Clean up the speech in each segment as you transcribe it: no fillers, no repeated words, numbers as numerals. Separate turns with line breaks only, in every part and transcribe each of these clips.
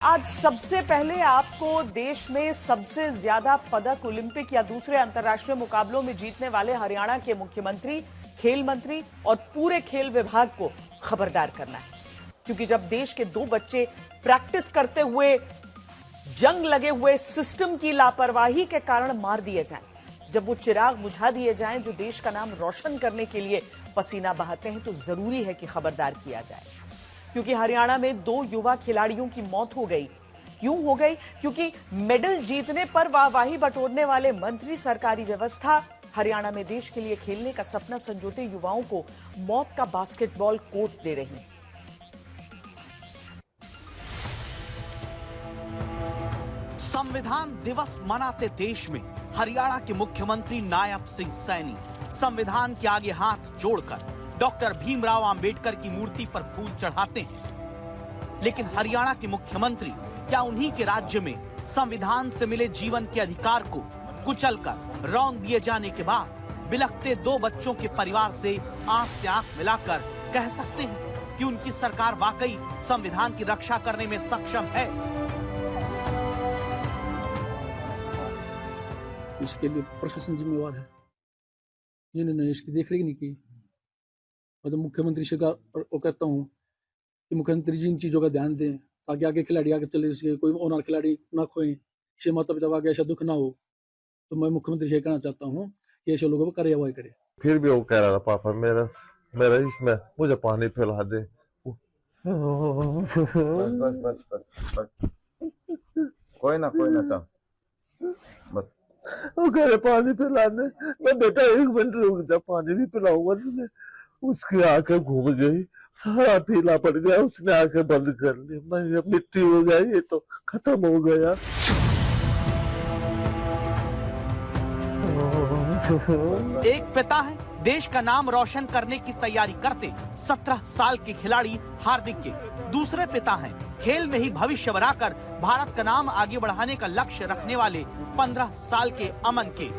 आज सबसे पहले आपको देश में सबसे ज्यादा पदक ओलंपिक या दूसरे अंतर्राष्ट्रीय मुकाबलों में जीतने वाले हरियाणा के मुख्यमंत्री, खेल मंत्री और पूरे खेल विभाग को खबरदार करना है। क्योंकि जब देश के दो बच्चे प्रैक्टिस करते हुए जंग लगे हुए सिस्टम की लापरवाही के कारण मार दिए जाएं, जब वो चिराग बुझा दिए जाएं जो देश का नाम रोशन करने के लिए पसीना बहाते हैं, तो जरूरी है कि खबरदार किया जाए। क्योंकि हरियाणा में 2 युवा खिलाड़ियों की मौत हो गई। क्यों हो गई? क्योंकि मेडल जीतने पर वाहवाही बटोरने वाले मंत्री, सरकारी व्यवस्था हरियाणा में देश के लिए खेलने का सपना संजोते युवाओं को मौत का बास्केटबॉल कोर्ट दे रही।
संविधान दिवस मनाते देश में हरियाणा के मुख्यमंत्री नायब सिंह सैनी संविधान के आगे हाथ जोड़कर डॉक्टर भीमराव अंबेडकर की मूर्ति पर फूल चढ़ाते हैं। लेकिन हरियाणा के मुख्यमंत्री क्या उन्हीं के राज्य में संविधान से मिले जीवन के अधिकार को कुचलकर रौंद दिए जाने के बाद बिलखते 2 बच्चों के परिवार से आंख मिलाकर कह सकते हैं कि उनकी सरकार वाकई संविधान की रक्षा करने में सक्षम है?
इसके लिए प्रशासन जिम्मेवार है, जिन्होंने इसकी देखरेख नहीं की। मैं तो मुख्यमंत्री से कहता हूँ कि मुख्यमंत्री जी इन चीज़ों का ध्यान दें ताकि आगे खिलाड़ी आगे चले, इसके कोई ऑनर खिलाड़ी ना खोएं, इससे माता पिता आगे ऐसा दुख ना हो। तो मैं मुख्यमंत्री से कहना चाहता हूँ कि ऐसे लोगों पर कार्रवाई करे।
फिर भी वो कह रहा था, पापा मेरा इसमें मुझे पानी पिला दे।
बस। कोई ना चल बस।
वो कह रहे पानी पिला दे। मैं बेटा 1 मिनट रुक जा, पानी भी पिलाऊंगा तुझे। उसकी आंखें घूम गई, सारा पीला पड़ गया, उसने आंखें बंद कर ली। मैं ये मिट्टी हो गया, ये तो खत्म हो गया।
एक पिता है देश का नाम रोशन करने की तैयारी करते 17 साल के खिलाड़ी हार्दिक के, दूसरे पिता हैं खेल में ही भविष्य बनाकर भारत का नाम आगे बढ़ाने का लक्ष्य रखने वाले 15 साल के अमन के।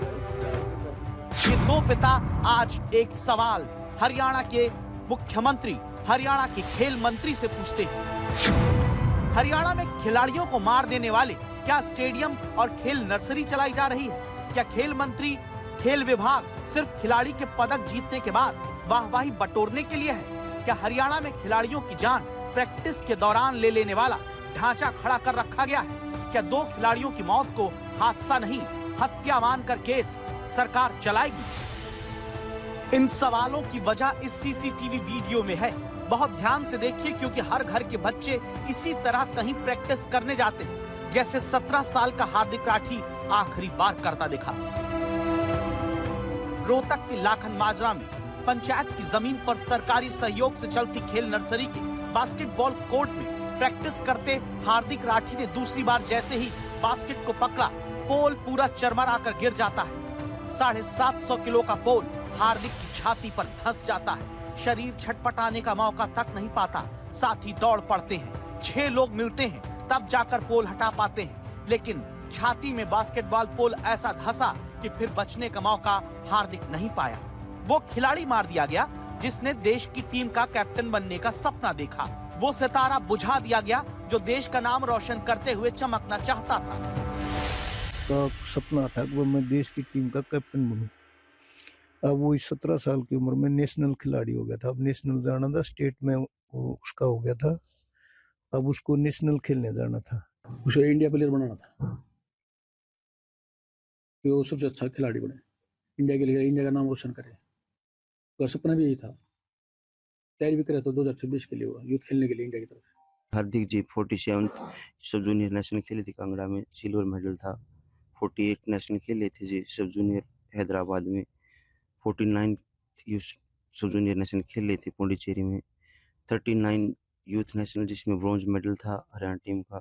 ये 2 पिता आज एक सवाल हरियाणा के मुख्यमंत्री, हरियाणा के खेल मंत्री से पूछते हैं। हरियाणा में खिलाड़ियों को मार देने वाले क्या स्टेडियम और खेल नर्सरी चलाई जा रही है? क्या खेल मंत्री, खेल विभाग सिर्फ खिलाड़ी के पदक जीतने के बाद वाहवाही बटोरने के लिए है? क्या हरियाणा में खिलाड़ियों की जान प्रैक्टिस के दौरान ले लेने वाला ढांचा खड़ा कर रखा गया है? क्या 2 खिलाड़ियों की मौत को हादसा नहीं, हत्या मानकर केस सरकार चलाएगी? इन सवालों की वजह इस सीसीटीवी वीडियो में है। बहुत ध्यान से देखिए, क्योंकि हर घर के बच्चे इसी तरह कहीं प्रैक्टिस करने जाते हैं, जैसे 17 साल का हार्दिक राठी आखिरी बार करता दिखा। रोहतक के लाखन माजरा में पंचायत की जमीन पर सरकारी सहयोग से चलती खेल नर्सरी के बास्केटबॉल कोर्ट में प्रैक्टिस करते हार्दिक राठी ने दूसरी बार जैसे ही बास्केट को पकड़ा, पोल पूरा चरमरा कर गिर जाता है। 750 किलो का पोल हार्दिक की छाती पर धंस जाता है। शरीर छटपटाने का मौका तक नहीं पाता, साथी दौड़ पड़ते हैं। 6 लोग मिलते हैं, तब जाकर पोल हटा पाते हैं। लेकिन छाती में बास्केटबॉल पोल ऐसा धंसा कि फिर बचने का मौका हार्दिक नहीं पाया। वो खिलाड़ी मार दिया गया जिसने देश की टीम का कैप्टन बनने का सपना देखा। वो सितारा बुझा दिया गया जो देश का नाम रोशन करते हुए चमकना चाहता था।
का सपना था कि वो मैं देश की टीम का कैप्टन बनूं। अब वो 17 साल की उम्र में नेशनल खिलाड़ी हो गया था। अब नेशनल जाना था, स्टेट में उसका हो गया था, अब उसको नेशनल खेलने जाना था।
उसे इंडिया प्लेयर बनाना था कि वो सबसे अच्छा खिलाड़ी बने, इंडिया के लिए, इंडिया का नाम रोशन करे। तो सपना भी यही था। तैयारी भी करे तो 2026 के लिए हुआ, यूथ खेलने के लिए इंडिया की तरफ।
हार्दिक जी 47 सब जूनियर नेशनल खेले थे, कांगड़ा में सिल्वर मेडल था। 48 नेशनल खेले थे जी सब जूनियर हैदराबाद में। 49 यूथ सब जूनियर नेशनल खेले थे पौंडीचेरी में। 39 यूथ नेशनल जिसमें ब्रॉन्ज मेडल था हरियाणा टीम का,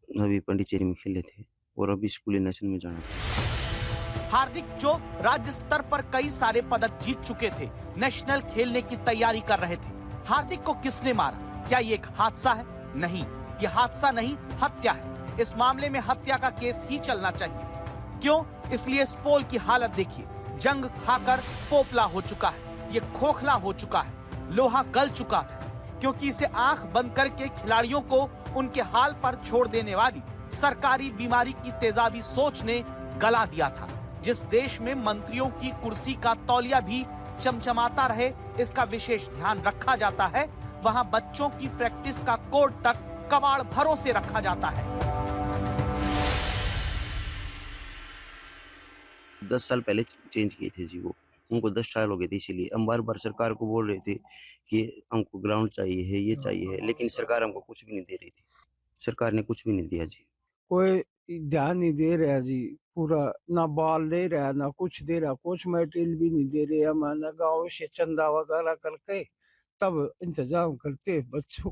अभी पौंडीचेरी में खेले थे। और अभी स्कूली नेशनल में जाना था।
हार्दिक जो राज्य स्तर पर कई सारे पदक जीत चुके थे, नेशनल खेलने की तैयारी कर रहे थे। हार्दिक को किसने मारा? क्या ये एक हादसा है? नहीं, ये हादसा नहीं, हत्या है। इस मामले में हत्या का केस ही चलना चाहिए। क्यों? इसलिए इस पोल की हालत देखिए, जंग खाकर पोपला हो चुका है, ये खोखला हो चुका है, लोहा गल चुका था, क्योंकि इसे आंख बंद करके खिलाड़ियों को उनके हाल पर छोड़ देने वाली सरकारी बीमारी की तेजाबी सोच ने गला दिया था। जिस देश में मंत्रियों की कुर्सी का तौलिया भी चमचमाता रहे, इसका विशेष ध्यान रखा जाता है, वहां बच्चों की प्रैक्टिस का कोड तक कबाड़ भरों से रखा जाता है।
10 साल पहले चेंज किए थे जी वो, उनको 10 ट्रायल हो गए थे, इसीलिए हम बार बार सरकार को बोल रहे थे कि हमको ग्राउंड चाहिए है, ये चाहिए है, लेकिन सरकार हमको कुछ भी नहीं दे रही थी। सरकार ने कुछ भी नहीं दिया जी।
कोई ध्यान नहीं दे रहा जी, पूरा ना बॉल दे रहा ना कुछ दे रहा, कुछ मटेरियल भी नहीं दे रहे। हमारा गाँव से चंदा वगैरह करके तब इंतजाम करते बच्चों।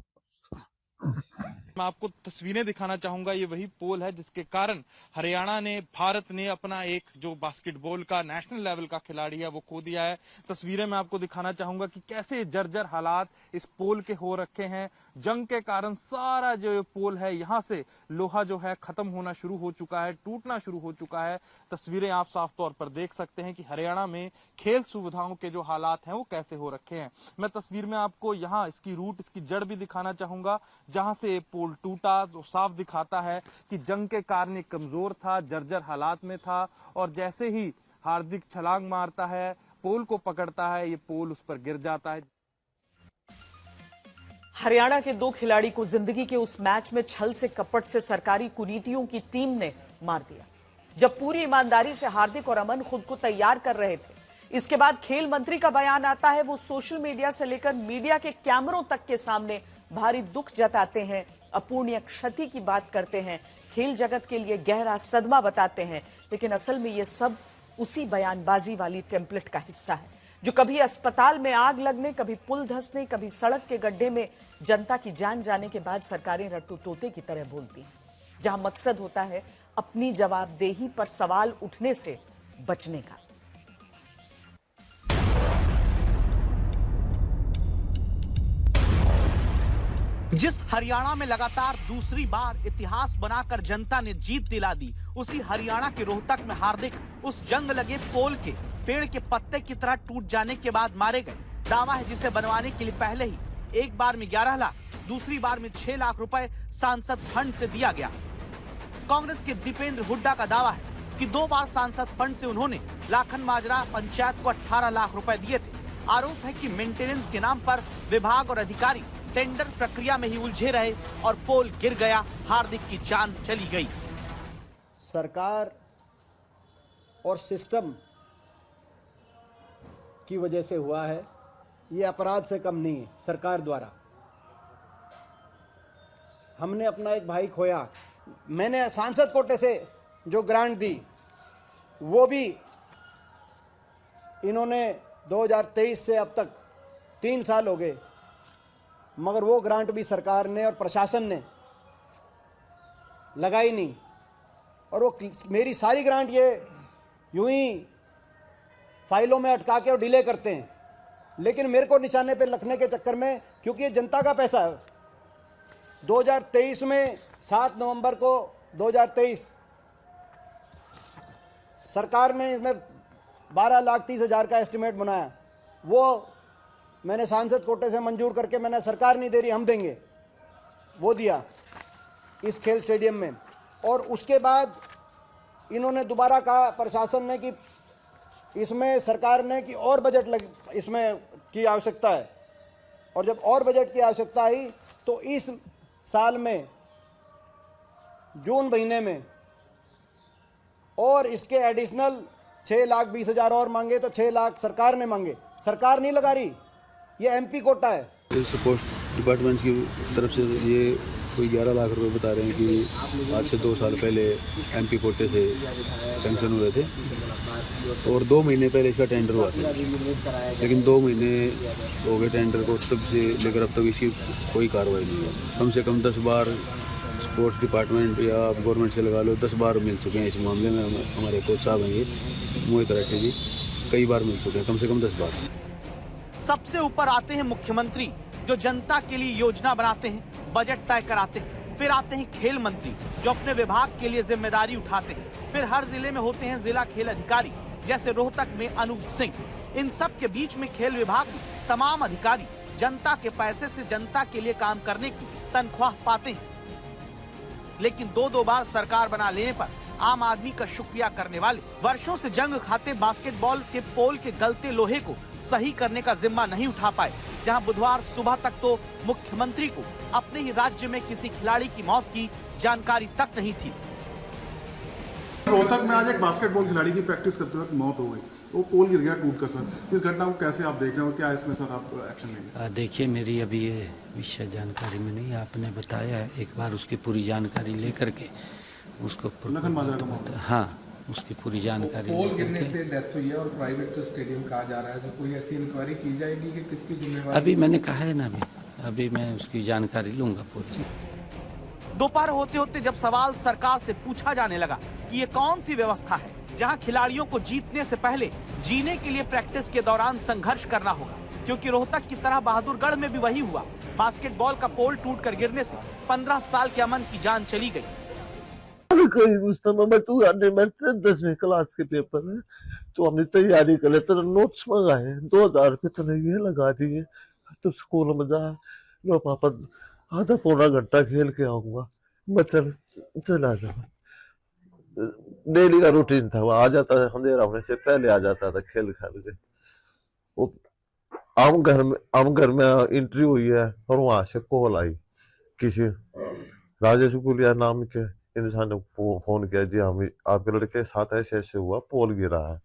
मैं आपको तस्वीरें दिखाना चाहूंगा। ये वही पोल है जिसके कारण हरियाणा ने, भारत ने अपना एक जो बास्केटबॉल का नेशनल लेवल का खिलाड़ी है वो खो दिया है। तस्वीरें मैं आपको दिखाना चाहूंगा कि कैसे जर्जर हालात इस पोल के हो रखे हैं। जंग के कारण सारा जो ये पोल है, यहाँ से लोहा जो है खत्म होना शुरू हो चुका है, टूटना शुरू हो चुका है। तस्वीरें आप साफ तौर पर देख सकते हैं कि हरियाणा में खेल सुविधाओं के जो हालात हैं वो कैसे हो रखे हैं। मैं तस्वीर में आपको यहाँ इसकी रूट, इसकी जड़ भी दिखाना चाहूंगा, जहां से पोल टूटा तो साफ दिखाता है कि जंग के कारण ये कमजोर था, जर्जर हालात में था, और जैसे ही हार्दिक छलांग मारता है, पोल को पकड़ता है, ये पोल उस पर गिर जाता है।
हरियाणा के 2 खिलाड़ी को जिंदगी के उस मैच में छल से कपट से सरकारी कुनीतियों की टीम ने मार दिया। जब पूरी ईमानदारी से हार्दिक और अमन खुद को तैयार कर रहे थे, इसके बाद खेल मंत्री का बयान आता है। वो सोशल मीडिया से लेकर मीडिया के कैमरों तक के सामने भारी दुख जताते हैं, अपूर्णीय क्षति की बात करते हैं, खेल जगत के लिए गहरा सदमा बताते हैं। लेकिन असल में ये सब उसी बयानबाजी वाली टेम्पलेट का हिस्सा है, जो कभी अस्पताल में आग लगने, कभी पुल धंसने, कभी सड़क के गड्ढे में जनता की जान जाने के बाद सरकारें रट्टू तोते की तरह बोलती हैं, जहां मकसद होता है अपनी जवाबदेही पर सवाल उठने से बचने का।
जिस हरियाणा में लगातार दूसरी बार इतिहास बनाकर जनता ने जीत दिला दी, उसी हरियाणा के रोहतक में हार्दिक उस जंग लगे पोल के पेड़ के पत्ते की तरह टूट जाने के बाद मारे गए। दावा है जिसे बनवाने के लिए पहले ही एक बार में 11 लाख, दूसरी बार में 6 लाख रुपए सांसद फंड से दिया गया। कांग्रेस के दीपेंद्र हुड्डा का दावा है कि 2 बार सांसद फंड से उन्होंने लाखन माजरा पंचायत को 18 लाख रुपए दिए थे। आरोप है कि मेंटेनेंस के नाम पर विभाग और अधिकारी टेंडर प्रक्रिया में ही उलझे रहे और पोल गिर गया, हार्दिक की जान चली गई।
सरकार और सिस्टम की वजह से हुआ है, ये अपराध से कम नहीं है। सरकार द्वारा हमने अपना एक भाई खोया, मैंने सांसद कोटे से जो ग्रांट दी वो भी इन्होंने 2023 से अब तक 3 साल हो गए, मगर वो ग्रांट भी सरकार ने और प्रशासन ने लगाई नहीं। और वो मेरी सारी ग्रांट ये यूं ही फाइलों में अटका के और डिले करते हैं, लेकिन मेरे को निशाने पे रखने के चक्कर में, क्योंकि ये जनता का पैसा है। 2023 में 7 नवंबर को 2023 सरकार ने इसमें 12,30,000 का एस्टिमेट बनाया, वो मैंने सांसद कोटे से मंजूर करके, मैंने सरकार नहीं दे रही हम देंगे, वो दिया इस खेल स्टेडियम में। और उसके बाद इन्होंने दोबारा कहा प्रशासन ने कि इसमें सरकार ने कि और बजट इसमें की आवश्यकता है, और जब और बजट की आवश्यकता आई तो इस साल में जून महीने में और इसके एडिशनल 6,20,000 और मांगे, तो 6 लाख सरकार ने मांगे। सरकार नहीं लगा रही, ये एमपी कोटा है।
स्पोर्ट्स डिपार्टमेंट की तरफ से ये कोई 11 लाख रुपए बता रहे हैं कि आज से 2 साल पहले एमपी कोटे से सैंक्शन हुए थे, और 2 महीने पहले इसका टेंडर हुआ था, लेकिन 2 महीने हो गए टेंडर को, तब से लेकर अब तक इसकी कोई कार्रवाई नहीं है। कम से कम 10 बार स्पोर्ट्स डिपार्टमेंट या गवर्नमेंट से लगा लो 10 बार मिल चुके हैं इस मामले में। हमारे कोच साहब हैं ये मोहित राठी जी, कई बार मिल चुके हैं, कम से कम 10 बार।
सबसे ऊपर आते हैं मुख्यमंत्री, जो जनता के लिए योजना बनाते हैं, बजट तय कराते हैं। फिर आते हैं खेल मंत्री, जो अपने विभाग के लिए जिम्मेदारी उठाते हैं। फिर हर जिले में होते हैं जिला खेल अधिकारी, जैसे रोहतक में अनूप सिंह। इन सब के बीच में खेल विभाग तमाम अधिकारी जनता के पैसे से जनता के लिए काम करने की तनख्वाह पाते हैं। लेकिन दो बार सरकार बना लेने पर आम आदमी का शुक्रिया करने वाले वर्षों से जंग खाते बास्केटबॉल के पोल के गलते लोहे को सही करने का जिम्मा नहीं उठा पाए। जहां बुधवार सुबह तक तो मुख्यमंत्री को अपने ही राज्य में किसी खिलाड़ी की मौत की जानकारी तक नहीं थी।
रोहतक में आज एक बास्केटबॉल खिलाड़ी की प्रैक्टिस करते वक्त मौत हो गई, वो पोल गिर गया टूट कर। सर, इस घटना को कैसे आप देख रहे हो, क्या इसमें सर आप एक्शन लेंगे?
देखिए, मेरी अभी ये विषय जानकारी में नहीं, आपने बताया है, एक बार उसकी पूरी जानकारी लेकर के उसको हाँ उसकी पूरी जानकारी।
पोल गिरने से डेथ हुई है और प्राइवेट जो स्टेडियम कहा जा रहा है, तो कोई ऐसी इंक्वायरी की जाएगी कि किसकी जिम्मेवारी?
अभी मैंने कहा है ना, अभी मैं उसकी जानकारी लूंगा पूरी।
दोपहर होते होते जब सवाल सरकार से पूछा जाने लगा कि ये कौन सी व्यवस्था है जहां खिलाड़ियों को जीतने से पहले जीने के लिए प्रैक्टिस के दौरान संघर्ष करना होगा, क्योंकि रोहतक की तरह बहादुरगढ़ में भी वही हुआ। बास्केटबॉल का पोल टूटकर गिरने से 15 साल के अमन की जान चली गई।
उस समय मैं 10वीं क्लास के पेपर है, तो हमने तैयारी कर लेते, नोट्स मंगाए, 2000 रुपये चले ये लगा दिए। तो स्कूल में जा लो पापा, आधा पौना घंटा खेल के आऊंगा, मैं चला जाऊंगा। डेली का रूटीन था, वो आ जाता है अंधेरा होने से पहले, आ जाता था खेल के। वो आम घर में एंट्री हुई है और वहां से कॉल आई, किसी राजेश गुलिया नाम के इंसान ने फोन किया, जी हम आपके लड़के के साथ ऐसे हुआ, पोल गिरा है।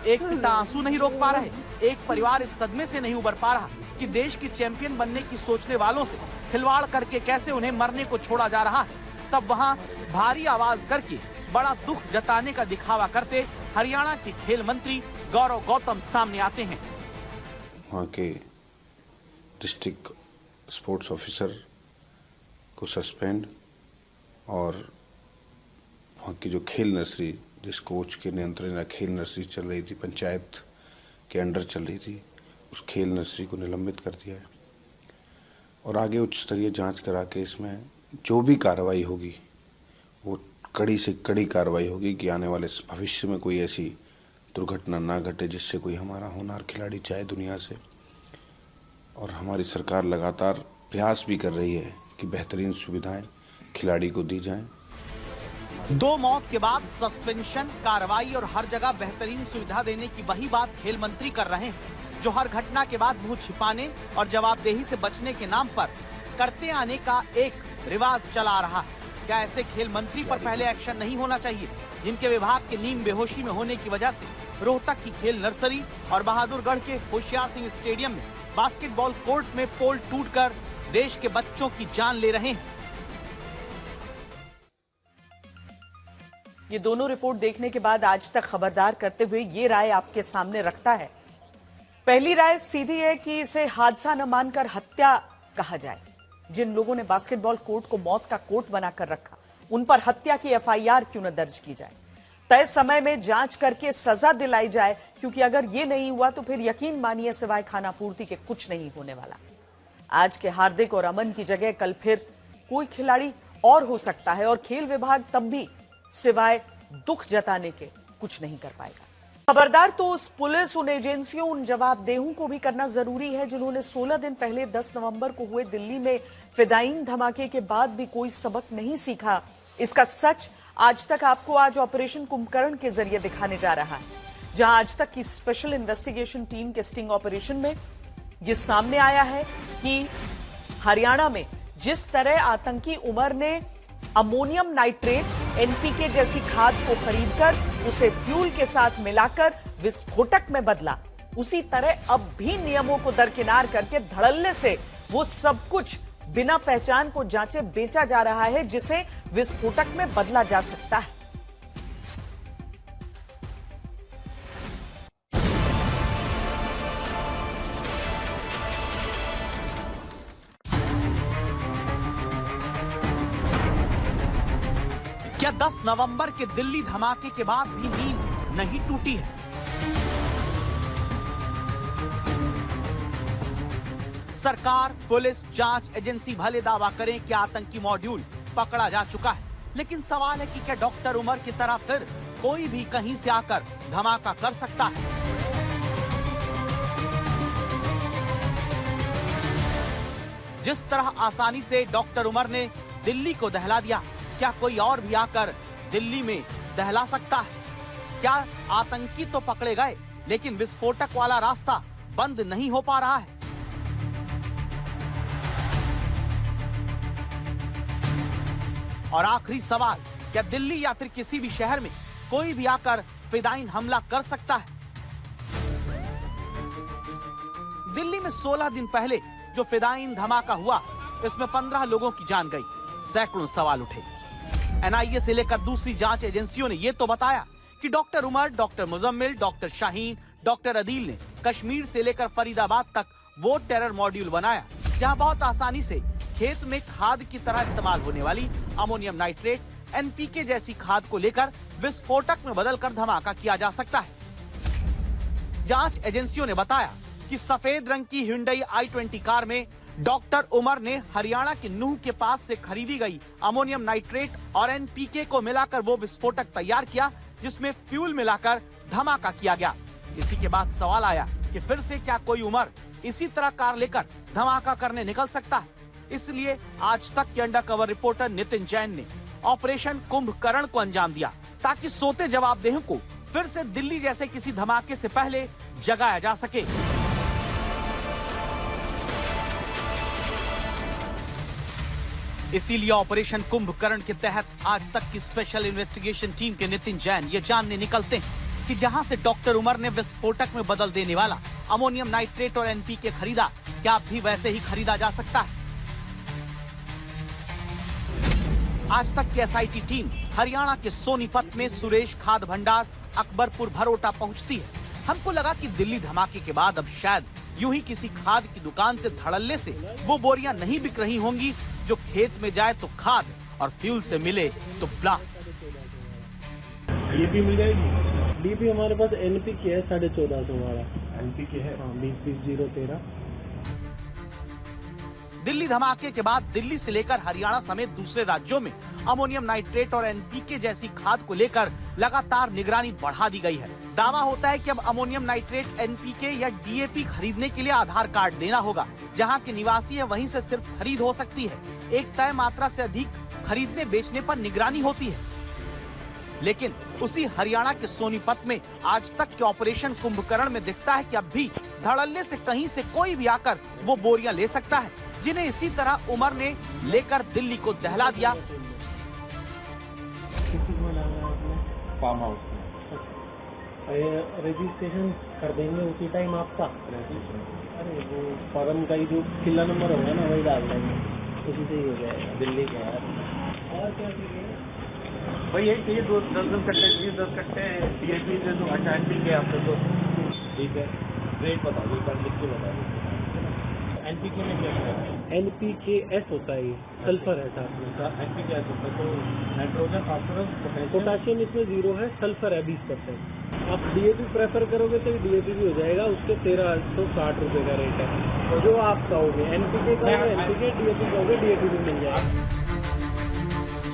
एक पिता आंसू नहीं रोक पा रहे, एक परिवार इस सदमे से नहीं उबर पा रहा कि देश की चैंपियन बनने की सोचने वालों से खिलवाड़ करके कैसे उन्हें मरने को छोड़ा जा रहा है। तब वहां भारी आवाज करके बड़ा दुख जताने का दिखावा करते हरियाणा के खेल मंत्री गौरव गौतम सामने आते हैं।
वहाँ के डिस्ट्रिक्ट स्पोर्ट्स ऑफिसर को सस्पेंड, और वहाँ की जो खेल नर्सरी, जिस कोच के नियंत्रण में खेल नर्सरी चल रही थी, पंचायत के अंडर चल रही थी, उस खेल नर्सरी को निलंबित कर दिया है। और आगे उच्च स्तरीय जांच करा के इसमें जो भी कार्रवाई होगी वो कड़ी से कड़ी कार्रवाई होगी कि आने वाले भविष्य में कोई ऐसी दुर्घटना ना घटे जिससे कोई हमारा होनहार खिलाड़ी जाए दुनिया से। और हमारी सरकार लगातार प्रयास भी कर रही है कि बेहतरीन सुविधाएं खिलाड़ी को दी जाएं।
2 मौत के बाद सस्पेंशन, कार्रवाई और हर जगह बेहतरीन सुविधा देने की वही बात खेल मंत्री कर रहे हैं, जो हर घटना के बाद मुंह छिपाने और जवाबदेही से बचने के नाम पर करते आने का एक रिवाज चला रहा है। क्या ऐसे खेल मंत्री पर पहले एक्शन नहीं होना चाहिए, जिनके विभाग के नीम बेहोशी में होने की वजह से रोहतक की खेल नर्सरी और बहादुरगढ़ के होशियार सिंह स्टेडियम में बास्केटबॉल कोर्ट में पोल टूटकर देश के बच्चों की जान ले रहे हैं।
ये दोनों रिपोर्ट देखने के बाद आज तक खबरदार करते हुए ये राय आपके सामने रखता है। पहली राय सीधी है कि इसे हादसा न मानकर हत्या कहा जाए। जिन लोगों ने बास्केटबॉल कोर्ट को मौत का कोर्ट बनाकर रखा, उन पर हत्या की एफआईआर क्यों न दर्ज की जाए, तय समय में जांच करके सजा दिलाई जाए, क्योंकि अगर ये नहीं हुआ तो फिर यकीन मानिए सिवाय खानापूर्ति के कुछ नहीं होने वाला। आज के हार्दिक और अमन की जगह कल फिर कोई खिलाड़ी और हो सकता है और खेल विभाग तब भी सिवाय दुख जताने के कुछ नहीं कर पाएगा। खबरदार तो उस पुलिस, उन एजेंसियों, उन जवाबदेहों को भी करना जरूरी है जिन्होंने 16 दिन पहले 10 नवंबर को हुए दिल्ली में फिदायीन धमाके के बाद भी कोई सबक नहीं सीखा। इसका सच आज तक आपको आज ऑपरेशन कुंभकर्ण के जरिए दिखाने जा रहा है, जहां आज तक की स्पेशल इन्वेस्टिगेशन टीम के स्टिंग ऑपरेशन में यह सामने आया है कि हरियाणा में जिस तरह आतंकी उमर ने अमोनियम नाइट्रेट, एनपीके जैसी खाद को खरीदकर उसे फ्यूल के साथ मिलाकर विस्फोटक में बदला, उसी तरह अब भी नियमों को दरकिनार करके धड़ल्ले से वो सब कुछ बिना पहचान को जांचे बेचा जा रहा है जिसे विस्फोटक में बदला जा सकता है।
क्या 10 नवंबर के दिल्ली धमाके के बाद भी नींद नहीं टूटी है? सरकार, पुलिस, जांच एजेंसी भले दावा करें कि आतंकी मॉड्यूल पकड़ा जा चुका है, लेकिन सवाल है कि क्या डॉक्टर उमर की तरह फिर कोई भी कहीं से आकर धमाका कर सकता है? जिस तरह आसानी से डॉक्टर उमर ने दिल्ली को दहला दिया। क्या कोई और भी आकर दिल्ली में दहला सकता है? क्या आतंकी तो पकड़े गए, लेकिन विस्फोटक वाला रास्ता बंद नहीं हो पा रहा है? और आखिरी सवाल, क्या दिल्ली या फिर किसी भी शहर में कोई भी आकर फिदायीन हमला कर सकता है? दिल्ली में 16 दिन पहले जो फिदायीन धमाका हुआ, इसमें 15 लोगों की जान गई, सैकड़ों सवाल उठे। एनआईए से लेकर दूसरी जांच एजेंसियों ने यह तो बताया कि doctor Umar, doctor Muzammil, doctor Shaheen, doctor Adeel ने कश्मीर से लेकर फरीदाबाद तक वो टेरर मॉड्यूल बनाया जहां बहुत आसानी से खेत में खाद की तरह इस्तेमाल होने वाली अमोनियम नाइट्रेट, एनपीके जैसी खाद को लेकर विस्फोटक में बदलकर धमाका किया जा सकता है। जांच एजेंसियों ने बताया कि सफेद रंग की Hyundai i20 कार में डॉक्टर उमर ने हरियाणा के नूह के पास से खरीदी गई अमोनियम नाइट्रेट और एनपीके को मिलाकर वो विस्फोटक तैयार किया जिसमें फ्यूल मिलाकर धमाका किया गया। इसी के बाद सवाल आया कि फिर से क्या कोई उमर इसी तरह कार लेकर धमाका करने निकल सकता है? इसलिए आज तक के अंडरकवर रिपोर्टर नितिन जैन ने ऑपरेशन कुंभकर्ण को अंजाम दिया ताकि सोते जवाबदेहों को फिर से दिल्ली जैसे किसी धमाके से पहले जगाया जा सके। इसीलिए ऑपरेशन कुंभकर्ण के तहत आज तक की स्पेशल इन्वेस्टिगेशन टीम के नितिन जैन ये जानने निकलते हैं कि जहां से डॉक्टर उमर ने विस्फोटक में बदल देने वाला अमोनियम नाइट्रेट और एनपीके खरीदा, क्या भी वैसे ही खरीदा जा सकता है? आज तक की एसआईटी टीम हरियाणा के सोनीपत में सुरेश खाद भंडार अकबरपुर भरोटा पहुंचती है। हमको लगा कि दिल्ली धमाके के बाद अब शायद यूं ही किसी खाद की दुकान से धड़ल्ले से वो बोरियां नहीं बिक रही होंगी जो खेत में जाए तो खाद और फ्यूल से मिले तो ब्लास्ट।
डीएपी मिल जाएगी? डीएपी हमारे पास एनपीके है 1450 वाला एनपीके है। हाँ 20-20-0-13।
दिल्ली धमाके के बाद दिल्ली से लेकर हरियाणा समेत दूसरे राज्यों में अमोनियम नाइट्रेट और एनपीके जैसी खाद को लेकर लगातार निगरानी बढ़ा दी गई है। दावा होता है कि अब अमोनियम नाइट्रेट, एनपीके या डीएपी खरीदने के लिए आधार कार्ड देना होगा। जहां के निवासी है वहीं से सिर्फ खरीद हो सकती है। एक तय मात्रा से अधिक खरीदने बेचने पर निगरानी होती है। लेकिन उसी हरियाणा के सोनीपत में आज तक के ऑपरेशन कुंभकर्ण में दिखता है कि अब भी धड़ल्ले से कहीं से कोई भी आकर वो बोरियां ले सकता है, जिन्हें इसी तरह उमर ने लेकर दिल्ली को दहला दिया।
फार्म हाउस रजिस्ट्रेशन कर देंगे उसी टाइम आपका। अरे वो फॉर्म का ही जो किला नंबर होगा ना वही डाल देंगे, उसी से ही हो जाएगा। दिल्ली का और क्या चाहिए भाई? यही चाहिए 10 कट्टे चाहिए, 10 कट्टे डीएपी से तो अटैच के आपको तो ठीक है। रेट बता दो, एक बार लिख के बता दो। एनपीके में क्या है? एनपीके एस होता है, ये सल्फर है साथ में। एनपीके एस होता है तो नाइट्रोजन, फास्फोरस, पोटाशियम इसमें 0 है, सल्फर है 20%। आप डीएपी प्रेफर करोगे तो डीएपी भी हो जाएगा, उसके 1360 रुपये का रेट है। तो जो आप कहोगे एनपीके कहोगे एनपीके, डीएपी कहोगे डीएपी भी मिल जाएगा।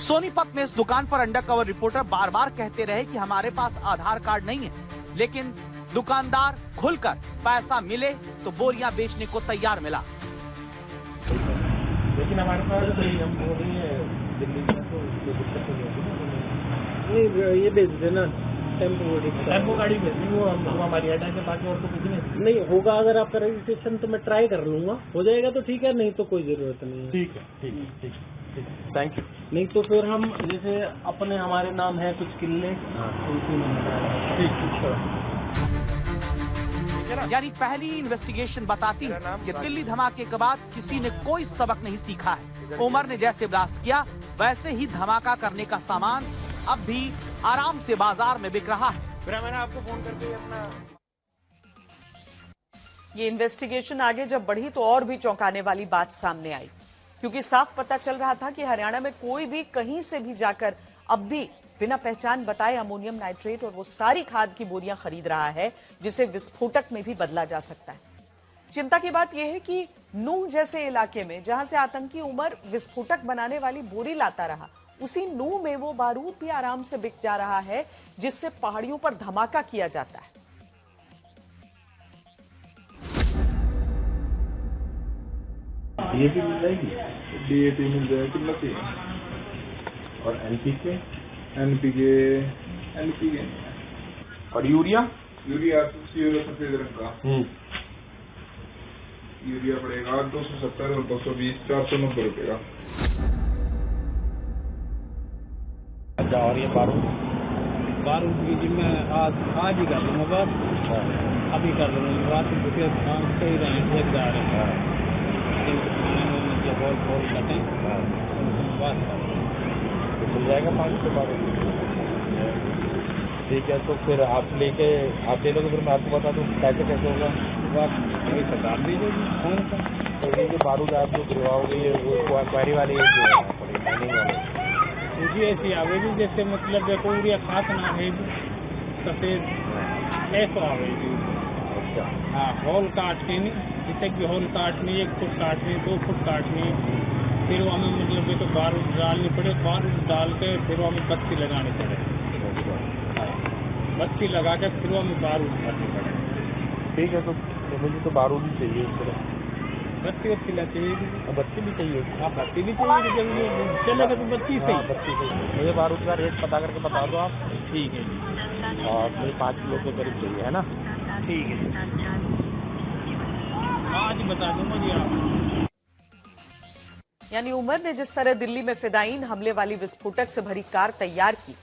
सोनीपत में इस दुकान पर अंडरकवर रिपोर्टर बार बार कहते रहे कि हमारे पास आधार कार्ड नहीं है, लेकिन दुकानदार खुलकर पैसा मिले तो बोरियां बेचने को तैयार मिला।
लेकिन हमारे पास हम बोरी है दिल्ली में, तो दिक्कत नहीं, ये बेच देना टेम्पो गाड़ी भेजनी, वो हमारी अड्डा के बाकी और तो कुछ नहीं होगा। अगर आपका रजिस्ट्रेशन तो मैं ट्राई कर लूंगा, हो जाएगा तो ठीक है, नहीं तो कोई जरूरत नहीं है। ठीक है, ठीक है, ठीक है, थैंक यू। नहीं तो फिर हम जैसे अपने हमारे नाम है कुछ किले,
यानी पहली इन्वेस्टिगेशन बताती है कि दिल्ली धमाके के बाद किसी ने कोई सबक नहीं सीखा है। उमर ने जैसे ब्लास्ट किया वैसे ही धमाका करने का सामान अब भी आराम से बाजार में बिक रहा है।
फिर मैंने आपको फोन करके अपना
ये इन्वेस्टिगेशन आगे जब बढ़ी तो और भी चौंकाने वाली बात सामने आई, क्योंकि साफ पता चल रहा था कि हरियाणा में कोई भी कहीं से भी जाकर अब भी बिना पहचान बताए अमोनियम नाइट्रेट और वो सारी खाद की बोरियां खरीद रहा है जिसे विस्फोटक में भी बदला जा सकता है। चिंता की बात यह है कि नूह जैसे इलाके में जहां से आतंकी उमर विस्फोटक बनाने वाली बोरी लाता रहा, उसी नूह में वो बारूद भी आराम से बिक जा रहा है जिससे पहाड़ियों पर धमाका किया जाता है।
ये भी मिल जाएगी,
DAP मिल जाए, कितना चाहिए?
और NPK?
NPK नहीं है।
और यूरिया?
यूरिया सफेद रंग का। यूरिया पड़ेगा 270 और 220, 490 रुपये का।
अच्छा, और ये बारूद की जी मैं आज ही कर लूँगा बात, अभी कर लूँगा बात, रुपये काम से ही रहें, एक जा रहे हैं मतलब होल कटें बात मिल जाएगा 500 बारूद। ठीक है, तो फिर आप ले लोगे, फिर मैं आपको बता दूँ कैसे होगा। बात वही सरकार दीजिएगी फोन पर। तो ये जो बारूद आप जो गिरवाओगे ये वो क्वारी वाले जो है माइनिंग वाले जी ऐसी आवेगी, जैसे मतलब देखो या खास ना आवेगी सफेद ऐसा आवेगी। अच्छा, हाँ, होल काटनी नहीं, जैसे कि होल काटनी 1 फुट काटनी, 2 फुट काटनी, फिर वो हमें मतलब तो बारूद डालनी पड़े, बारूद डाल के फिर वो हमें बत्ती लगानी पड़े, बत्ती लगा के फिर वो हमें बारूद भरनी पड़े। ठीक है, तो मुझे तो बारूद ही चाहिए इस तरह। बत्ती चाहिए, बत्ती भी चाहिए। हाँ, बत्ती भी चाहिए, जब चलेगा तो बत्ती सही। बत्ती सही, मुझे बारूद का रेट पता करके बता दो आप। ठीक है जी, और मुझे 5 किलो के करीब चाहिए, है ना? ठीक है, आज बता दूंगा जी आप।
यानी उमर ने जिस तरह दिल्ली में फिदायीन हमले वाली विस्फोटक से भरी कार तैयार की,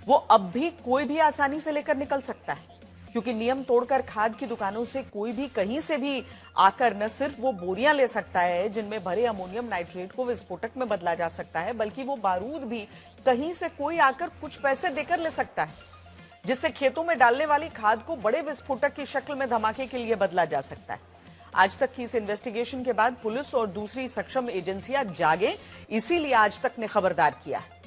वो अब भी कोई भी आसानी से लेकर निकल सकता है, क्योंकि नियम तोड़कर खाद की दुकानों से कोई भी कहीं से भी आकर न सिर्फ वो बोरियां ले सकता है जिनमें भरे अमोनियम नाइट्रेट को विस्फोटक में बदला जा सकता है, बल्कि वो बारूद भी कहीं से कोई आकर कुछ पैसे देकर ले सकता है, जिससे खेतों में डालने वाली खाद को बड़े विस्फोटक की शक्ल में धमाके के लिए बदला जा सकता है। आज तक की इस इन्वेस्टिगेशन के बाद पुलिस और दूसरी सक्षम एजेंसियां जागे, इसीलिए आज तक ने खबरदार किया है।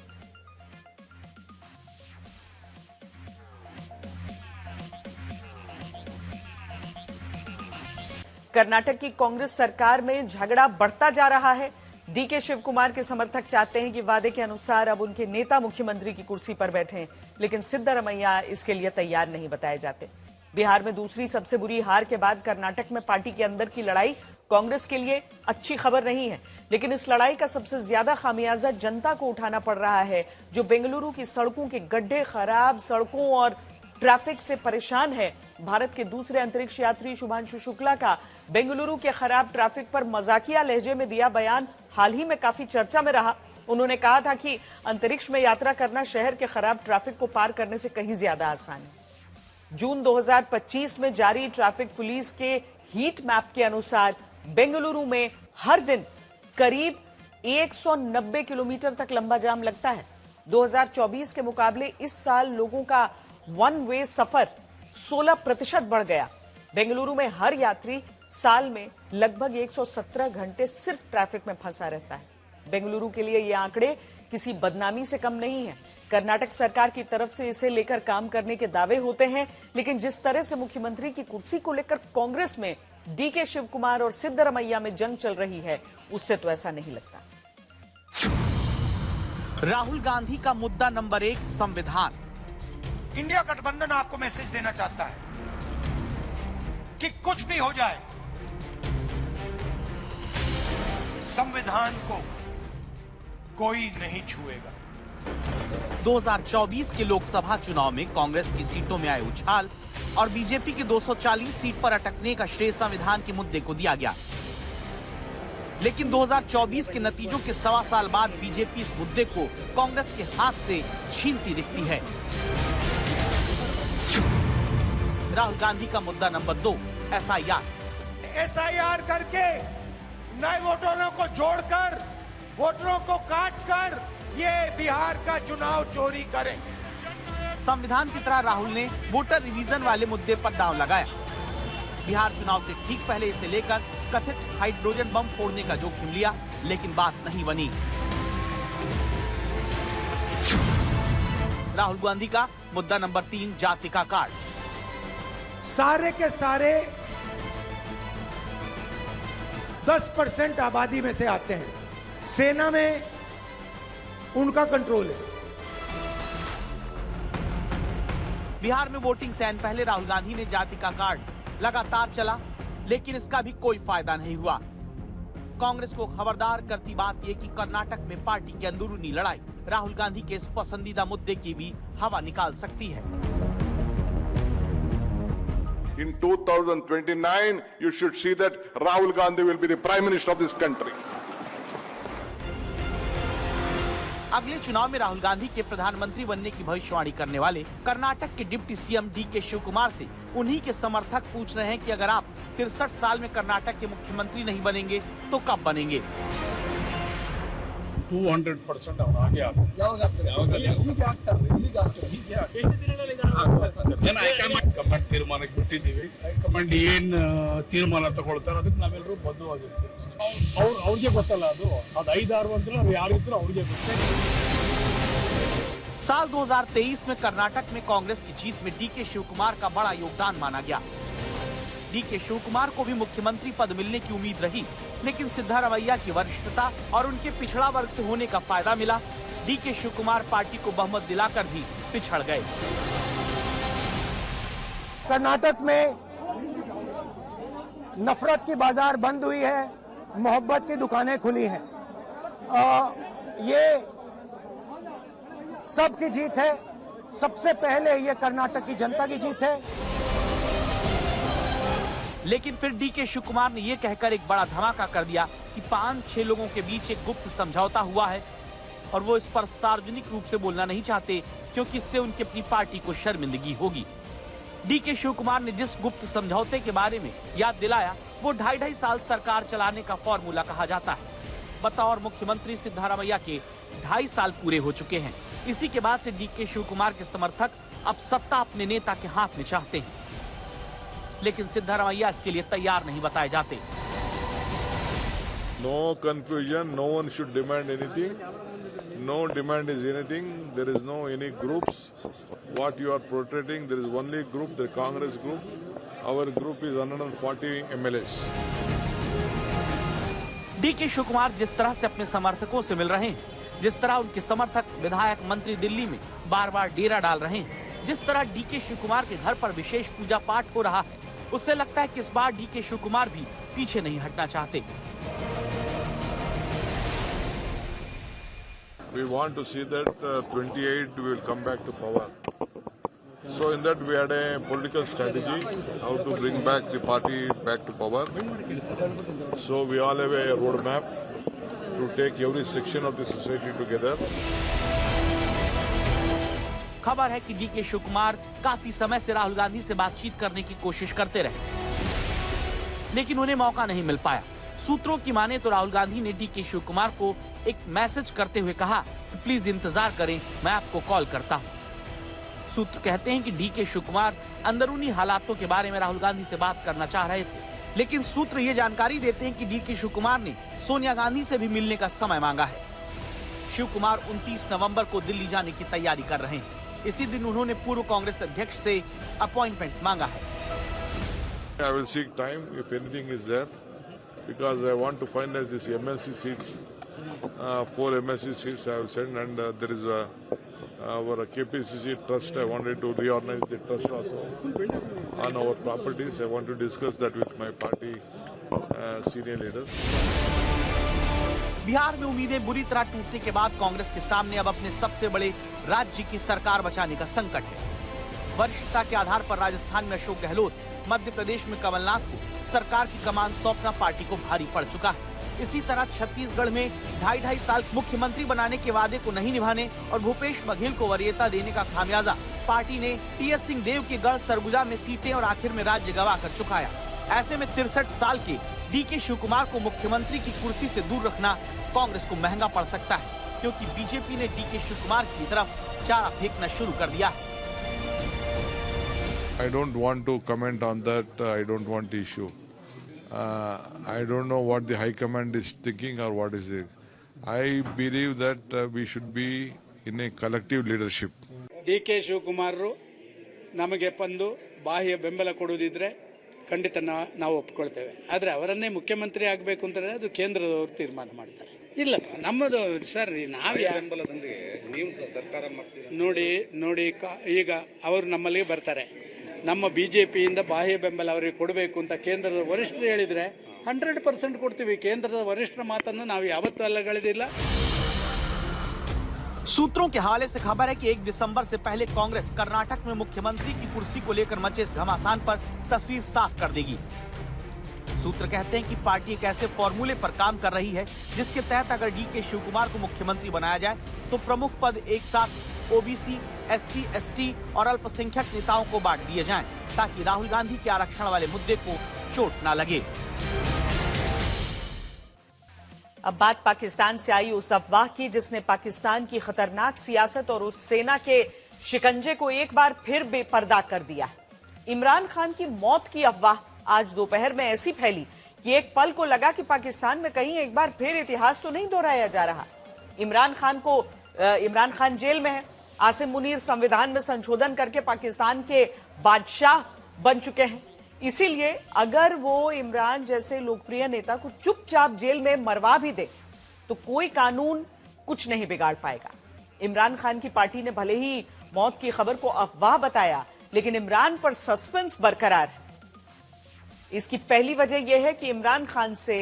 कर्नाटक की कांग्रेस सरकार में झगड़ा बढ़ता जा रहा है। डीके शिव कुमार के समर्थक चाहते हैं कि वादे के अनुसार अब उनके नेता मुख्यमंत्री की कुर्सी पर बैठें, लेकिन सिद्धरमैया इसके लिए तैयार नहीं बताए जाते। बिहार में दूसरी सबसे बुरी हार के बाद कर्नाटक में पार्टी के अंदर की लड़ाई कांग्रेस के लिए अच्छी खबर नहीं है, लेकिन इस लड़ाई का सबसे ज्यादा खामियाजा जनता को उठाना पड़ रहा है, जो बेंगलुरु की सड़कों के गड्ढे, खराब सड़कों और ट्रैफिक से परेशान है। भारत के दूसरे अंतरिक्ष यात्री शुभांशु शुक्ला का बेंगलुरु के खराब ट्रैफिक पर मजाकिया लहजे में दिया बयान हाल ही में काफी चर्चा में रहा। उन्होंने कहा था कि अंतरिक्ष में यात्रा करना शहर के खराब ट्रैफिक को पार करने से कहीं ज्यादा आसान है। जून 2025 में जारी ट्रैफिक पुलिस के हीट मैप के अनुसार बेंगलुरु में हर दिन करीब 190 किलोमीटर तक लंबा जाम लगता है। 2024 के मुकाबले इस साल लोगों का वन वे सफर 16% बढ़ गया। बेंगलुरु में हर यात्री साल में लगभग 117 घंटे सिर्फ ट्रैफिक में फंसा रहता है। बेंगलुरु के लिए ये आंकड़े किसी बदनामी से कम नहीं है। कर्नाटक सरकार की तरफ से इसे लेकर काम करने के दावे होते हैं, लेकिन जिस तरह से मुख्यमंत्री की कुर्सी को लेकर कांग्रेस में डीके शिव कुमार और सिद्धरमैया में जंग चल रही है, उससे तो ऐसा नहीं लगता।
राहुल गांधी का मुद्दा नंबर 1 संविधान।
इंडिया गठबंधन आपको मैसेज देना चाहता है कि कुछ भी हो जाए, संविधान को कोई नहीं छुएगा।
2024 के लोकसभा चुनाव में कांग्रेस की सीटों में आए उछाल और बीजेपी की 240 सीट पर अटकने का श्रेय संविधान के मुद्दे को दिया गया, लेकिन 2024 के नतीजों के 1.25 साल बाद बीजेपी इस मुद्दे को कांग्रेस के हाथ से छीनती दिखती है। राहुल गांधी का मुद्दा नंबर 2
एसआईआर करके नए वोटरों को जोड़कर, वोटरों को काटकर ये बिहार का चुनाव चोरी करें।
संविधान की तरह राहुल ने वोटर रिवीजन वाले मुद्दे पर दांव लगाया। बिहार चुनाव से ठीक पहले इसे लेकर कथित हाइड्रोजन बम फोड़ने का जोखिम लिया, लेकिन बात नहीं बनी। राहुल गांधी का मुद्दा नंबर 3 जाति का कार्ड।
सारे के सारे 10% आबादी में से आते हैं, सेना में उनका कंट्रोल है।
बिहार में वोटिंग से आने पहले राहुल गांधी ने जाति का कार्ड लगातार चला, लेकिन इसका भी कोई फायदा नहीं हुआ। कांग्रेस को खबरदार करती बात ये कि कर्नाटक में पार्टी की अंदरूनी लड़ाई राहुल गांधी के इस पसंदीदा मुद्दे की भी हवा निकाल सकती है।
In 2029, you should see that Rahul Gandhi will be the Prime Minister of this country.
अगले चुनाव में राहुल गांधी के प्रधानमंत्री बनने की भविष्यवाणी करने वाले कर्नाटक के डिप्टी सीएम DK शिवकुमार से उन्हीं के समर्थक पूछ रहे हैं कि अगर आप 63 साल में कर्नाटक के मुख्यमंत्री नहीं बनेंगे तो कब बनेंगे।
200% ಅವನು ಹಾಗೆ ಕಮಾಂಡ್ ತೀರ್ಮಾನಕ್ಕೆ ಬಿಟ್ಟಿದ್ದೀವಿ। ಕಮಾಂಡ್ ಏನ್ ತೀರ್ಮಾನ ತಗೊಳ್ತಾರೆ ಅದಕ್ಕೆ ನಾವೆಲ್ಲರೂ ಬದ್ಧವಾಗಿರ್ತೀವಿ। ಅವ್ರಿಗೆ ಗೊತ್ತಲ್ಲ, ಅದು 5-6 ಅಂತಲೂ ಅದು ಯಾರಿದ್ರು ಅವ್ರಿಗೆ ಗೊತ್ತಿಲ್ಲ।
साल 2023 में कर्नाटक में कांग्रेस की जीत में DK शिवकुमार का बड़ा योगदान माना गया। DK शिवकुमार को भी मुख्यमंत्री पद मिलने की उम्मीद रही, लेकिन सिद्धारमैया की वरिष्ठता और उनके पिछड़ा वर्ग से होने का फायदा मिला। DK शिवकुमार पार्टी को बहुमत दिलाकर भी पिछड़ गए।
कर्नाटक में नफरत की बाजार बंद हुई है, मोहब्बत की दुकानें खुली हैं। ये सबकी जीत है। सबसे पहले ये कर्नाटक की जनता की जीत है।
लेकिन फिर DK शिवकुमार ने ये कहकर एक बड़ा धमाका कर दिया कि 5-6 लोगों के बीच एक गुप्त समझौता हुआ है और वो इस पर सार्वजनिक रूप से बोलना नहीं चाहते, क्योंकि इससे उनकी अपनी पार्टी को शर्मिंदगी होगी। DK शिवकुमार ने जिस गुप्त समझौते के बारे में याद दिलाया वो 2.5 साल सरकार चलाने का फॉर्मूला कहा जाता है। बतौर मुख्यमंत्री सिद्धारमैया के 2.5 साल पूरे हो चुके हैं। इसी के बाद से DK शिवकुमार के समर्थक अब सत्ता अपने नेता के हाथ में चाहते हैं, लेकिन सिद्धारमैया इसके लिए तैयार नहीं बताए जाते।
No confusion, no one should demand anything. No demand is anything. There is no any groups. What you are protecting, there is only group, the Congress group. Our group is 140 MLAs.
DK Shivkumar जिस तरह से अपने समर्थकों से मिल रहे हैं, जिस तरह उनके समर्थक विधायक मंत्री दिल्ली में बार-बार डेरा डाल रहे हैं, जिस तरह DK शिवकुमार के घर पर विशेष पूजा पाठ हो रहा है, उससे लगता है कि इस बार DK शिवकुमार भी पीछे नहीं हटना चाहते।
We want to see that 28 we will come back to power. So in that we had a political strategy how to bring back the party back to power. So we all have a roadmap to take every section of the society together.
खबर है कि DK Shivkumar काफी समय से राहुल गांधी से बातचीत करने की कोशिश करते रहे, लेकिन उन्हें मौका नहीं मिल पाया। सूत्रों की माने तो राहुल गांधी ने DK शिवकुमार को एक मैसेज करते हुए कहा कि प्लीज इंतजार करें, मैं आपको कॉल करता हूं। सूत्र कहते हैं कि DK शिवकुमार अंदरूनी हालातों के बारे में राहुल गांधी से बात करना चाह रहे थे, लेकिन सूत्र ये जानकारी देते हैं कि DK शिवकुमार ने सोनिया गांधी से भी मिलने का समय मांगा है। शिवकुमार 29 नवंबर को दिल्ली जाने की तैयारी कर रहे हैं। इसी दिन उन्होंने पूर्व कांग्रेस अध्यक्ष से अपॉइंटमेंट मांगा है।
I will seek time if anything is there, because I want to finalize this MLC seats. 4 MLC seats I will send, and there is our KPCC trust. I wanted to reorganize the trust also on our properties. I want to discuss that with my party senior leaders.
Bihar में उम्मीदें बुरी तरह टूटने के बाद कांग्रेस के सामने अब अपने सबसे बड़े राज्य की सरकार बचाने का संकट है। वरिष्ठता के आधार पर राजस्थान में अशोक गहलोत, मध्य प्रदेश में कमलनाथ को सरकार की कमान सौंपना पार्टी को भारी पड़ चुका है। इसी तरह छत्तीसगढ़ में 2.5 साल मुख्यमंत्री बनाने के वादे को नहीं निभाने और भूपेश बघेल को वरीयता देने का खामियाजा पार्टी ने TS सिंहदेव के गढ़ सरगुजा में सीटें और आखिर में राज्य गंवा कर चुकाया। ऐसे में 63 साल के DK शिवकुमार को मुख्यमंत्री की कुर्सी से दूर रखना कांग्रेस को महंगा पड़ सकता है, क्योंकि बीजेपी ने DK शिवकुमार की तरफ चारा फेंकना शुरू कर दिया है।
I don't want to comment on that. I don't want to issue. I don't know what the High Command is thinking or what is it. I believe that we should be in a collective leadership.
DK Shivakumar ನಮಗೆ ಬಂದು ಬಾಹ್ಯ ಬೆಂಬಲ ಕೊಡುವುದಿದ್ರೆ ಖಂಡಿತ ನಾವು ಒಪ್ಕೊಳ್ತೇವೆ. ಆದರೆ ಅವರನ್ನೇ ಮುಖ್ಯಮಂತ್ರಿ ಆಗಬೇಕು ಅಂತಂದ್ರೆ ಅದು ಕೇಂದ್ರದವರು ತೀರ್ಮಾನ ಮಾಡ್ತಾರೆ. ಇಲ್ಲಪ್ಪ, ನಮ್ಮದು ಸರ್, ನಾವು
ನೀವು ಸರ್ಕಾರ ಮಾಡ್ತೀರಾ
ನೋಡಿ ಈಗ ಅವರು ನಮ್ಮಲ್ಲಿಗೆ ಬರ್ತಾರೆ. ನಮ್ಮ ಬಿಜೆಪಿಯಿಂದ ಬಾಹ್ಯ ಬೆಂಬಲ ಅವರಿಗೆ ಕೊಡಬೇಕು ಅಂತ ಕೇಂದ್ರದ ವರಿಷ್ಠರು ಹೇಳಿದ್ರೆ 100% ಕೊಡ್ತೀವಿ. ಕೇಂದ್ರದ ವರಿಷ್ಠರ ಮಾತನ್ನು ನಾವು ಯಾವತ್ತೂ ಅಲ್ಲಗಳೆದಿಲ್ಲ.
सूत्रों के हवाले से खबर है कि 1 दिसंबर से पहले कांग्रेस कर्नाटक में मुख्यमंत्री की कुर्सी को लेकर मचे इस घमासान पर तस्वीर साफ कर देगी। सूत्र कहते हैं कि पार्टी एक ऐसे फॉर्मूले पर काम कर रही है जिसके तहत अगर डीके शिवकुमार को मुख्यमंत्री बनाया जाए तो प्रमुख पद एक साथ ओबीसी, एससी, एसटी और अल्पसंख्यक नेताओं को बांट दिए जाएं ताकि राहुल गांधी के आरक्षण वाले मुद्दे को चोट न लगे।
अब बात पाकिस्तान से आई उस अफवाह की जिसने पाकिस्तान की खतरनाक सियासत और उस सेना के शिकंजे को एक बार फिर बेपर्दा कर दिया। इमरान खान की मौत की अफवाह आज दोपहर में ऐसी फैली कि एक पल को लगा कि पाकिस्तान में कहीं एक बार फिर इतिहास तो नहीं दोहराया जा रहा। इमरान खान जेल में है। आसिम मुनीर संविधान में संशोधन करके पाकिस्तान के बादशाह बन चुके हैं। इसीलिए अगर वो इमरान जैसे लोकप्रिय नेता को चुपचाप जेल में मरवा भी दे तो कोई कानून कुछ नहीं बिगाड़ पाएगा। इमरान खान की पार्टी ने भले ही मौत की खबर को अफवाह बताया, लेकिन इमरान पर सस्पेंस बरकरार है। इसकी पहली वजह यह है कि इमरान खान से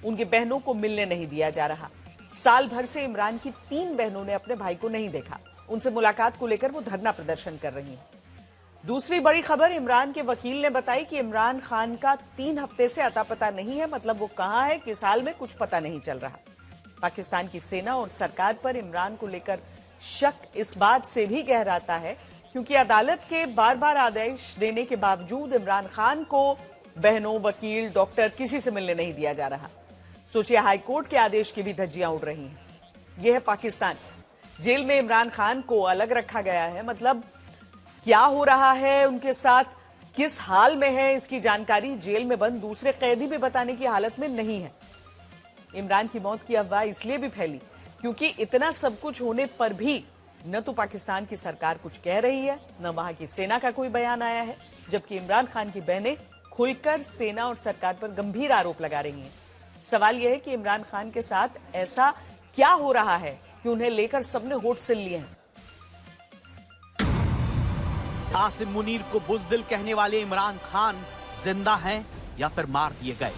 उनकी बहनों को मिलने नहीं दिया जा रहा। साल भर से इमरान की 3 बहनों ने अपने भाई को नहीं देखा। उनसे मुलाकात को लेकर वो धरना प्रदर्शन कर रही हैं। दूसरी बड़ी खबर इमरान के वकील ने बताई कि इमरान खान का 3 हफ्ते से अता पता नहीं है, मतलब वो कहां है, किस हाल में, कुछ पता नहीं चल रहा। पाकिस्तान की सेना और सरकार पर इमरान को लेकर शक इस बात से भी गहराता है क्योंकि अदालत के बार बार आदेश देने के बावजूद इमरान खान को बहनों, वकील, डॉक्टर किसी से मिलने नहीं दिया जा रहा। सोचिए, हाईकोर्ट के आदेश की भी धज्जियां उड़ रही हैं। यह है पाकिस्तान। जेल में इमरान खान को अलग रखा गया है, मतलब क्या हो रहा है उनके साथ, किस हाल में है, इसकी जानकारी जेल में बंद दूसरे कैदी भी बताने की हालत में नहीं है। इमरान की मौत की अफवाह इसलिए भी फैली क्योंकि इतना सब कुछ होने पर भी न तो पाकिस्तान की सरकार कुछ कह रही है, न वहां की सेना का कोई बयान आया है, जबकि इमरान खान की बहनें खुलकर सेना और सरकार पर गंभीर आरोप लगा रही हैं। सवाल यह है कि इमरान खान के साथ ऐसा क्या हो रहा है कि उन्हें लेकर सबने होठ सिल लिए हैं।
आसिम मुनीर को बुज़दिल कहने वाले इमरान खान जिंदा हैं या फिर मार दिए गए?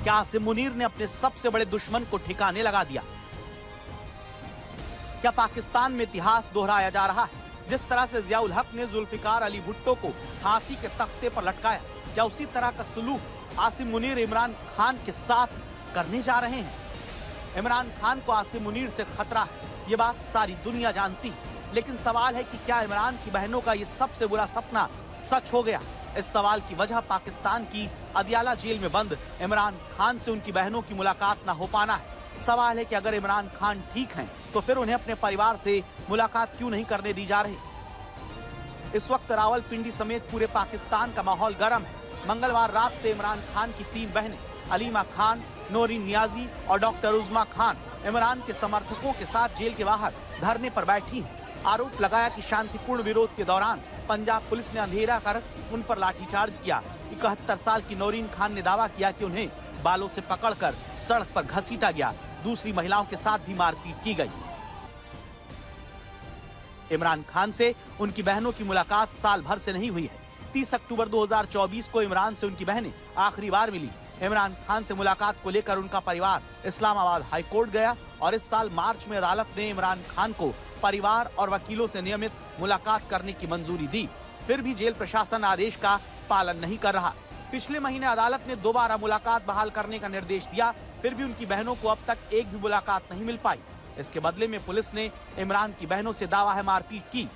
क्या आसिम मुनीर ने अपने सबसे बड़े दुश्मन को ठिकाने लगा दिया? क्या पाकिस्तान में इतिहास दोहराया जा रहा है? जिस तरह से जियाउल हक ने जुल्फिकार अली भुट्टो को फांसी के तख्ते पर लटकाया, क्या उसी तरह का सलूक आसिम मुनीर इमरान खान के साथ करने जा रहे हैं? इमरान खान को आसिम मुनीर से खतरा है, ये बात सारी दुनिया जानती है, लेकिन सवाल है कि क्या इमरान की बहनों का ये सबसे बुरा सपना सच हो गया? इस सवाल की वजह पाकिस्तान की अदियाला जेल में बंद इमरान खान से उनकी बहनों की मुलाकात न हो पाना है। सवाल है कि अगर इमरान खान ठीक हैं तो फिर उन्हें अपने परिवार से मुलाकात क्यों नहीं करने दी जा रही? इस वक्त रावलपिंडी समेत पूरे पाकिस्तान का माहौल गर्म है। मंगलवार रात से इमरान खान की 3 बहनें अलीमा खान, नोरीन नियाजी और डॉक्टर उज़मा खान इमरान के समर्थकों के साथ जेल के बाहर धरने पर बैठी हैं। आरोप लगाया कि शांतिपूर्ण विरोध के दौरान पंजाब पुलिस ने अंधेरा कर उन पर लाठीचार्ज किया। 71 साल की नोरीन खान ने दावा किया कि उन्हें बालों से पकड़कर सड़क पर घसीटा गया। दूसरी महिलाओं के साथ भी मारपीट की गई। इमरान खान से उनकी बहनों की मुलाकात साल भर से नहीं हुई है। 30 अक्टूबर 2024 को इमरान से उनकी बहनें आखिरी बार मिली। इमरान खान से मुलाकात को लेकर उनका परिवार इस्लामाबाद हाईकोर्ट गया और इस साल मार्च में अदालत ने इमरान खान को परिवार और वकीलों से नियमित मुलाकात करने की मंजूरी दी। फिर भी जेल प्रशासन आदेश का पालन नहीं कर रहा। पिछले महीने अदालत ने दोबारा मुलाकात बहाल करने का निर्देश दिया, फिर भी उनकी बहनों को अब तक एक भी मुलाकात नहीं मिल पाई। इसके बदले में पुलिस ने इमरान की बहनों से दावा है मारपीट की।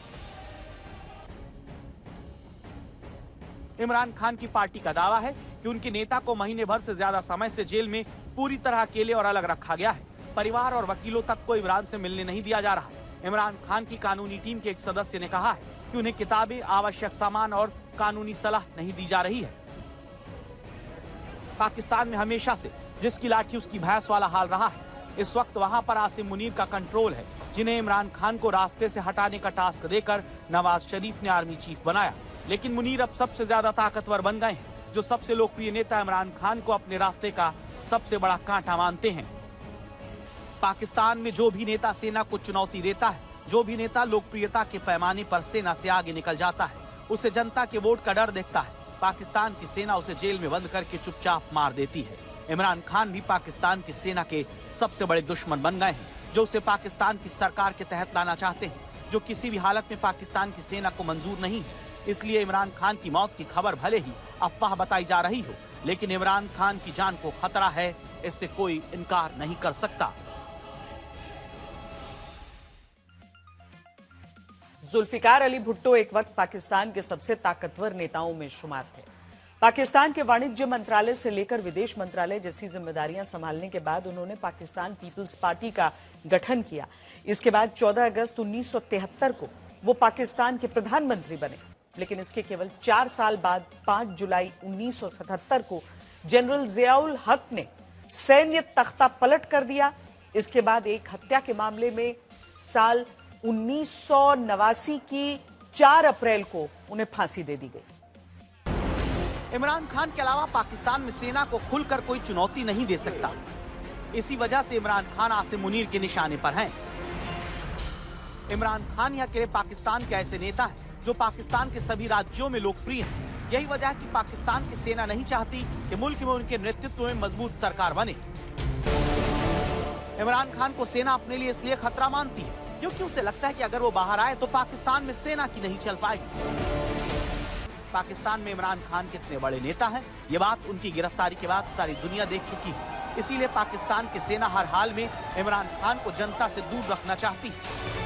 इमरान खान की पार्टी का दावा है कि उनके नेता को महीने भर से ज्यादा समय से जेल में पूरी तरह अकेले और अलग रखा गया है। परिवार और वकीलों तक को इमरान से मिलने नहीं दिया जा रहा। इमरान खान की कानूनी टीम के एक सदस्य ने कहा है कि उन्हें किताबें, आवश्यक सामान और कानूनी सलाह नहीं दी जा रही है। पाकिस्तान में हमेशा से जिसकी लाठी उसकी भैंस वाला हाल रहा है। इस वक्त वहां पर आसिम मुनीर का कंट्रोल है, जिन्हें इमरान खान को रास्ते से हटाने का टास्क देकर नवाज शरीफ ने आर्मी चीफ बनाया। लेकिन मुनीर अब सबसे ज्यादा ताकतवर बन गए हैं। जो सबसे लोकप्रिय नेता इमरान खान को अपने रास्ते का सबसे बड़ा कांटा मानते हैं। पाकिस्तान में जो भी नेता सेना को चुनौती देता है, जो भी नेता लोकप्रियता के पैमाने पर सेना से आगे निकल जाता है, उसे जनता के वोट का डर दिखता है। पाकिस्तान की सेना उसे जेल में बंद करके चुपचाप मार देती है। इमरान खान भी पाकिस्तान की सेना के सबसे बड़े दुश्मन बन गए हैं, जो उसे पाकिस्तान की सरकार के तहत लाना चाहते हैं, जो किसी भी हालत में पाकिस्तान की सेना को मंजूर नहीं है। इसलिए इमरान खान की मौत की खबर भले ही अफवाह बताई जा रही हो, लेकिन इमरान खान की जान को खतरा है, इससे कोई इनकार नहीं कर सकता।
जुल्फिकार अली भुट्टो एक वक्त पाकिस्तान के सबसे ताकतवर नेताओं में शुमार थे। पाकिस्तान के वाणिज्य मंत्रालय से लेकर विदेश मंत्रालय जैसी जिम्मेदारियां संभालने के बाद उन्होंने पाकिस्तान पीपल्स पार्टी का गठन किया। इसके बाद 14 अगस्त 1973 को वो पाकिस्तान के प्रधानमंत्री बने, लेकिन इसके केवल 4 साल बाद 5 जुलाई 1977 को जनरल जियाउल हक ने सैन्य तख्ता पलट कर दिया। इसके बाद एक हत्या के मामले में साल 1989 की 4 अप्रैल को उन्हें फांसी दे दी गई।
इमरान खान के अलावा पाकिस्तान में सेना को खुलकर कोई चुनौती नहीं दे सकता। इसी वजह से इमरान खान आसिम मुनीर के निशाने पर हैं। इमरान खान या अकेले पाकिस्तान के ऐसे नेता हैं जो पाकिस्तान के सभी राज्यों में लोकप्रिय हैं। यही वजह है कि पाकिस्तान की सेना नहीं चाहती कि मुल्क में उनके नेतृत्व में मजबूत सरकार बने। इमरान खान को सेना अपने लिए इसलिए खतरा मानती है क्योंकि उसे लगता है कि अगर वो बाहर आए तो पाकिस्तान में सेना की नहीं चल पाएगी। पाकिस्तान में इमरान खान कितने बड़े नेता हैं, ये बात उनकी गिरफ्तारी के बाद सारी दुनिया देख चुकी है। इसीलिए पाकिस्तान की सेना हर हाल में इमरान खान को जनता से दूर रखना चाहती है।